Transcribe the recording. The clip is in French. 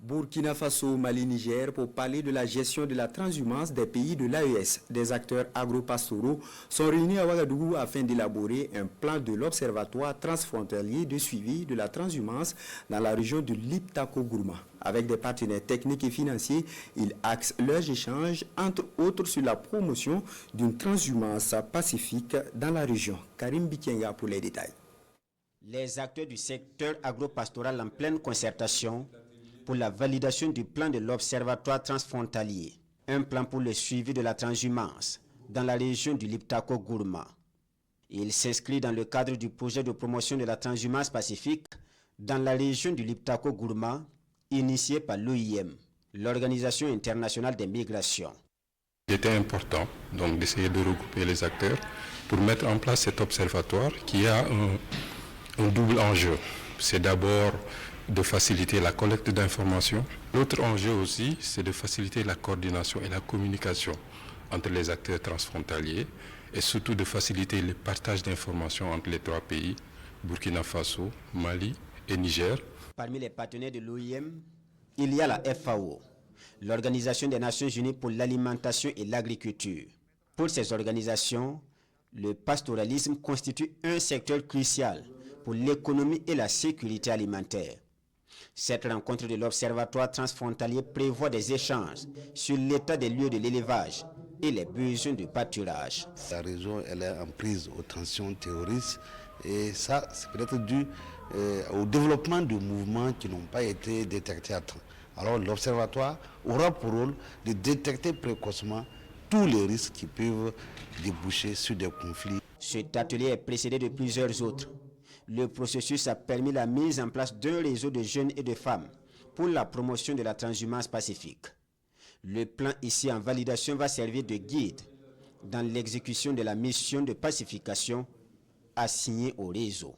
Burkina Faso, Mali, Niger pour parler de la gestion de la transhumance des pays de l'AES. Des acteurs agro-pastoraux sont réunis à Ouagadougou afin d'élaborer un plan de l'Observatoire transfrontalier de suivi de la transhumance dans la région de l'Iptako-Gourma. Avec des partenaires techniques et financiers, ils axent leurs échanges, entre autres sur la promotion d'une transhumance pacifique dans la région. Karim Bikenga pour les détails. Les acteurs du secteur agro-pastoral en pleine concertation pour la validation du plan de l'Observatoire transfrontalier, un plan pour le suivi de la transhumance dans la région du Liptako-Gourma. Il s'inscrit dans le cadre du projet de promotion de la transhumance pacifique dans la région du Liptako-Gourma, initié par l'OIM, l'Organisation internationale des migrations. Il était important donc d'essayer de regrouper les acteurs pour mettre en place cet observatoire qui a un double enjeu. C'est d'abord de faciliter la collecte d'informations. L'autre enjeu aussi, c'est de faciliter la coordination et la communication entre les acteurs transfrontaliers et surtout de faciliter le partage d'informations entre les trois pays, Burkina Faso, Mali et Niger. Parmi les partenaires de l'OIM, il y a la FAO, l'Organisation des Nations Unies pour l'alimentation et l'agriculture. Pour ces organisations, le pastoralisme constitue un secteur crucial pour l'économie et la sécurité alimentaire. Cette rencontre de l'Observatoire transfrontalier prévoit des échanges sur l'état des lieux de l'élevage et les besoins de pâturage. La région elle est en prise aux tensions terroristes et ça c'est peut-être dû au développement de mouvements qui n'ont pas été détectés à temps. Alors l'Observatoire aura pour rôle de détecter précocement tous les risques qui peuvent déboucher sur des conflits. Cet atelier est précédé de plusieurs autres. Le processus a permis la mise en place d'un réseau de jeunes et de femmes pour la promotion de la transhumance pacifique. Le plan ici en validation va servir de guide dans l'exécution de la mission de pacification assignée au réseau.